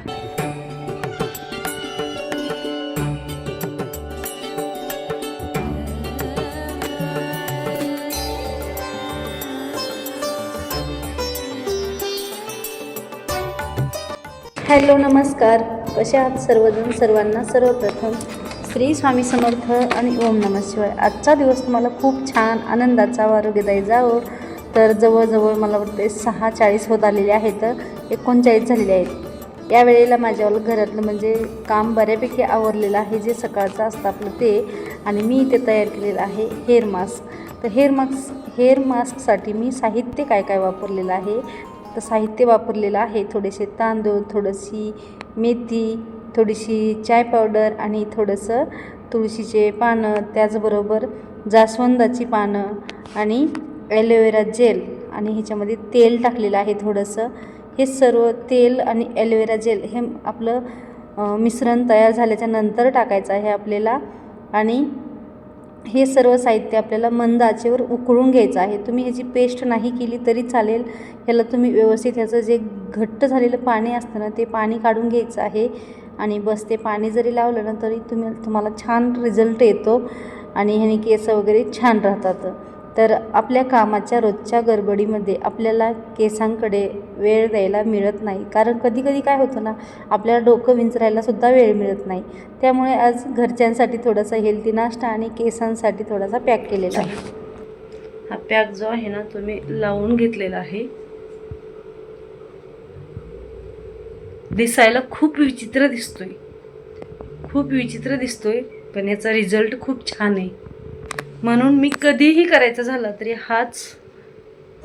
Hello, नमस्कार. कसे आहात सर्वजण? सर्वांना सर्वप्रथम श्री स्वामी समर्थ आणि ओम नमः शिवाय. आजचा दिवस तुम्हाला खूप छान आनंदाचा व आरोग्यदायी जावो. तर जवळजवळ मला वाटते 6:40 होत आलेले आहेत, 39 झालेले आहेत. या वेळेला माझ्यावर घरातलं म्हणजे काम बऱ्यापैकी आवरलेलं आहे, जे सकाळचं असतं आपलं ते. आणि मी इथे तयार केलेलं आहे हेअर मास्क. तर हेअर मास्कसाठी मी साहित्य काय काय वापरलेलं आहे. तर साहित्य वापरलेलं आहे थोडेसे तांदूळ, थोडीशी मेथी, थोडीशी चाय पावडर आणि थोडंसं तुळशीचे पानं, त्याचबरोबर जास्वंदाची पानं आणि ॲलोवेरा जेल आणि ह्याच्यामध्ये तेल टाकलेलं आहे थोडंसं. हे सर्व तेल आणि ॲलोवेरा जेल हे आपलं मिश्रण तयार झाल्याच्या नंतर टाकायचं आहे आपल्याला. आणि हे सर्व साहित्य आपल्याला मंद आचेवर उकळून घ्यायचं आहे. तुम्ही ह्याची पेस्ट नाही केली तरी चालेल. ह्याला तुम्ही व्यवस्थित ह्याचं जे घट्ट झालेलं पाणी असतं ना, ते पाणी काढून घ्यायचं आहे. आणि बस ते पाणी जरी लावलं ना तरी तुम्हाला छान रिझल्ट येतो आणि ह्याने केस वगैरे छान राहतात. तर आपल्या कामाच्या रोजच्या गडबडीमध्ये आपल्याला केसांकडे वेळ द्यायला मिळत नाही, कारण कधी कधी काय होतं ना, आपल्याला डोकं विंचरायलासुद्धा वेळ मिळत नाही. त्यामुळे आज घरच्यांसाठी थोडासा हेल्दी नाश्ता आणि केसांसाठी थोडासा पॅक केलेला आहे. हा पॅक जो आहे ना तो मी लावून घेतलेला आहे. दिसायला खूप विचित्र दिसतोय, पण याचा रिझल्ट खूप छान आहे. म्हणून मी कधीही करायचं झालं तरी हाच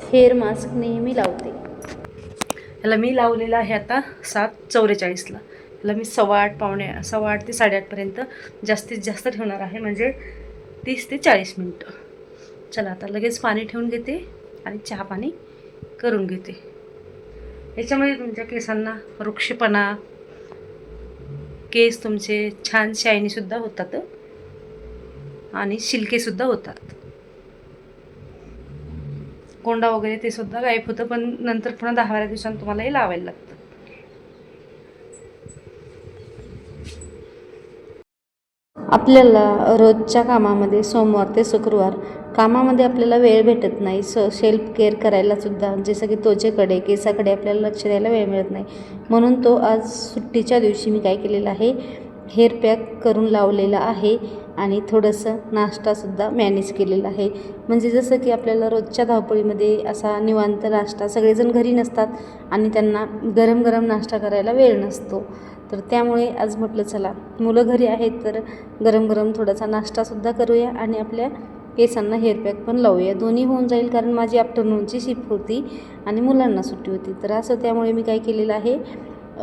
हेअर मास्क नेहमी लावते. याला मी लावलेला आहे आता 7:44ला. याला मी 8:15 ते 8:30पर्यंत जास्तीत जास्त ठेवणार आहे, म्हणजे 30 ते 40 मिनटं. चला आता लगेच पाणी ठेवून घेते आणि चहा पाणी करून घेते. याच्यामध्ये तुमच्या केसांना वृक्षपणा, केस तुमचे छान शायनीसुद्धा होतात आणि शिल्केसुद्धा होतात. कोंडा वगैरे ते सुद्धा गायब होतं, पण नंतर पुन्हा 10-12 दिवसांनी तुम्हाला हे लावायला लागतं. आपल्याला रोजच्या कामामध्ये सोमवार ते शुक्रवार कामामध्ये आपल्याला वेळ भेटत नाही. सेल्फ केअर करायलासुद्धा, जसं की त्वचेकडे, केसाकडे आपल्याला लक्ष द्यायला वेळ मिळत नाही. म्हणून आज सुट्टीच्या दिवशी मी काय केलेलं आहे, हेअर पॅक करून लावलेला आहे आणि थोडंसं नाश्तासुद्धा मॅनेज केलेला आहे. म्हणजे जसं की आपल्याला रोजच्या धावपळीमध्ये असा निवांत नाश्ता, सगळेजण घरी नसतात आणि त्यांना गरम गरम नाश्ता करायला वेळ नसतो. तर त्यामुळे आज म्हटलं चला, मुलं घरी आहेत तर गरम गरम थोडासा नाश्तासुद्धा करूया आणि आपल्या केसांना हेअर पॅक पण लावूया. दोन्ही होऊन जाईल, कारण माझी आफ्टरनूनची शिफ्ट होती आणि मुलांना सुट्टी होती. तर असं त्यामुळे मी काय केलेलं आहे,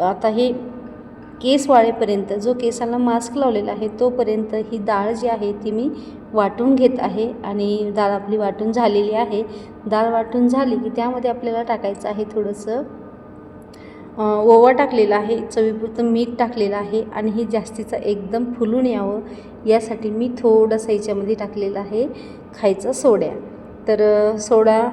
आता हे केस वाळेपर्यंत, जो केसाला मास्क लावलेला आहे तोपर्यंत ही डाळ जी आहे ती मी वाटून घेत आहे. आणि डाळ आपली वाटून झालेली आहे. डाळ वाटून झाली की त्यामध्ये आपल्याला टाकायचं आहे थोडंसं ओवा टाकलेला आहे, चवीपुरतं मीठ टाकलेलं आहे आणि हे जास्तीचं एकदम फुलून यावं यासाठी मी थोडंसं याच्यामध्ये टाकलेलं आहे खायचा सोडा. तर सोडा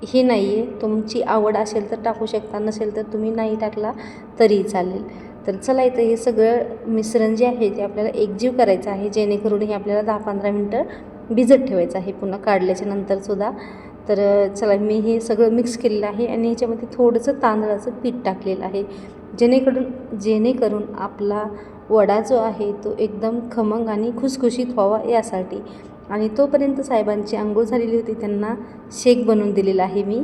हे नाही आहे, तुमची आवड असेल तर टाकू शकता, नसेल तर तुम्ही नाही टाकला तरी चालेल. तर चला, इथं हे सगळं मिश्रण जे आहे ते आपल्याला एकजीव करायचं आहे, जेणेकरून हे आपल्याला 10-15 मिनटं भिजत ठेवायचं आहे पुन्हा काढल्याच्या नंतरसुद्धा. तर चला, मी हे सगळं मिक्स केलेलं आहे आणि ह्याच्यामध्ये थोडंसं तांदळाचं पीठ टाकलेलं आहे, जेणेकरून आपला वडा जो आहे तो एकदम खमंग आणि खुसखुशीत व्हावा यासाठी. आणि तोपर्यंत साहेबांची आंघोळ झालेली होती, त्यांना शेक बनवून दिलेला आहे मी.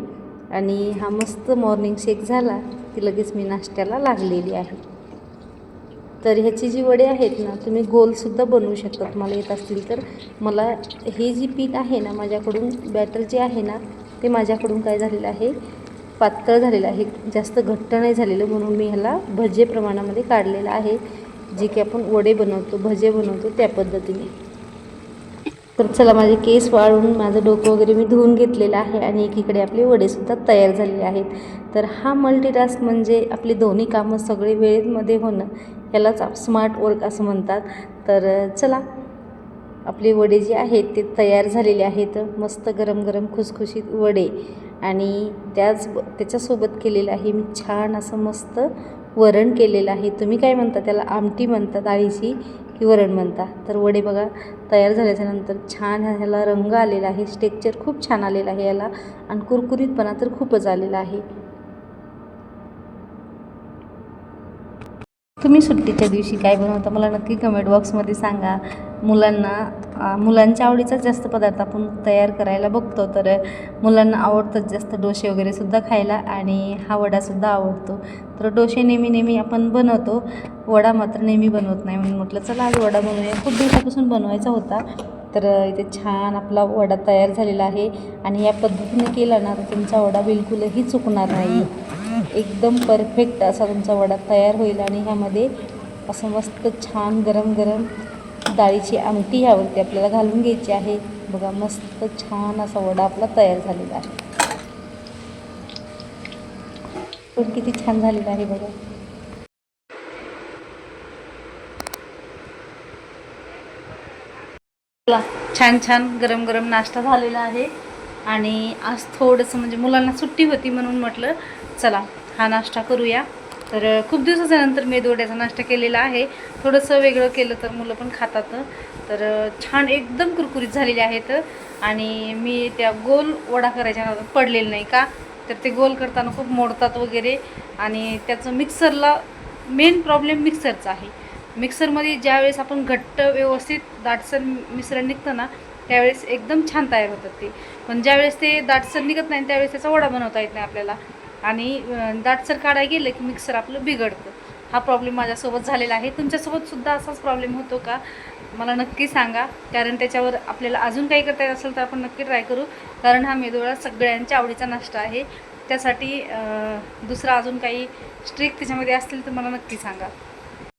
आणि हा मस्त मॉर्निंग शेक झाला की लगेच मी नाश्त्याला लागलेली आहे. तर ह्याची जी वडे आहेत ना, तुम्ही गोलसुद्धा बनवू शकता तुम्हाला येत असतील तर. मला हे जी पीठ आहे ना, माझ्याकडून बॅटर जे आहे ना ते माझ्याकडून काय झालेलं आहे, पातळ झालेलं आहे, जास्त घट्ट नाही झालेलं. म्हणून मी ह्याला भजे प्रमाणामध्ये काढलेलं आहे, जे की आपण वडे बनवतो, भजे बनवतो त्या पद्धतीने. तर चला, माझे केस वाळून माझं डोकं वगैरे मी धुवून घेतलेलं आहे आणि एकीकडे आपले वडेसुद्धा तयार झालेले आहेत. तर हा मल्टीटास्क म्हणजे आपली दोन्ही कामं सगळे वेळेमध्ये होणं, यालाच स्मार्ट वर्क असं म्हणतात. तर चला, आपले वडे जे आहेत ते तयार झालेले आहेत, मस्त गरम गरम खुसखुशीत वडे. आणि त्याच्यासोबत केलेलं आहे मी छान असं मस्त वरण केलेलं आहे. तुम्ही काय म्हणता त्याला, आमटी म्हणता डाळीची की वरण म्हणता. तर वडे बघा तयार झाल्याच्यानंतर छान ह्याला रंग आलेला आहे, टेक्स्चर खूप छान आलेलं आहे याला आणि कुरकुरीतपणा तर खूपच आलेला आहे. तुम्ही सुट्टीच्या दिवशी काय बनवता मला नक्की कमेंट बॉक्समध्ये सांगा. मुलांच्या आवडीचाच जास्त पदार्थ आपण तयार करायला बघतो. तर मुलांना आवडतात जास्त डोसे वगैरेसुद्धा खायला आणि हा वडासुद्धा आवडतो. तर डोसे नेहमी आपण बनवतो, वडा मात्र नेहमी बनवत नाही. म्हणून म्हटलं चला आज वडा बनवूया. खूप दिवसापासून बनवायचा होता. तर इथे छान आपला वडा तयार झालेला आहे आणि या पद्धतीने केला ना तर तुमचा वडा बिलकुलही चुकणार नाही. एकदम परफेक्ट असा तुमचा वडा तयार होईल. आणि ह्यामध्ये असं मस्त छान गरम गरम डाळीची आमटी ह्यावरती आपल्याला घालून घ्यायची आहे. बघा मस्त छान असा वडा आपला तयार झालेला आहे. पण किती छान झालेला आहे बघा. छान गरम गरम नाश्ता झालेला आहे. आणि आज थोडंसं म्हणजे मुलांना सुट्टी होती म्हणून म्हटलं चला हा नाश्ता करूया. तर खूप दिवसाच्यानंतर मेदूवड्याचा नाश्ता केलेला आहे. थोडंसं वेगळं केलं तर मुलं पण खातात. तर छान एकदम कुरकुरीत झालेले आहेत. आणि मी त्या गोल वडा करायच्या नादात पडलेलं नाही का, तर ते गोल करताना खूप मोडतात वगैरे. आणि त्याचं मिक्सरला मेन प्रॉब्लेम मिक्सरचा आहे. मिक्सरमध्ये ज्यावेळेस आपण घट्ट व्यवस्थित दाटसर मिश्रण निघतं ना त्यावेळेस एकदम छान तयार होतात ते. पण ज्यावेळेस ते दाटसर निघत नाही त्यावेळेस त्याचा वडा बनवता येत नाही आपल्याला. आणि दाटसर काढायला गेलं की मिक्सर आपलं बिघडतं. हा प्रॉब्लेम माझ्यासोबत झालेला आहे. तुमच्यासोबतसुद्धा असाच प्रॉब्लेम होतो का मला नक्की सांगा. कारण त्याच्यावर आपल्याला अजून काही करता येत असेल तर आपण नक्की ट्राय करू. कारण हा मेदूवडा सगळ्यांच्या आवडीचा नाश्ता आहे. त्यासाठी दुसरा अजून काही स्ट्रिक त्याच्यामध्ये असतील तर मला नक्की सांगा.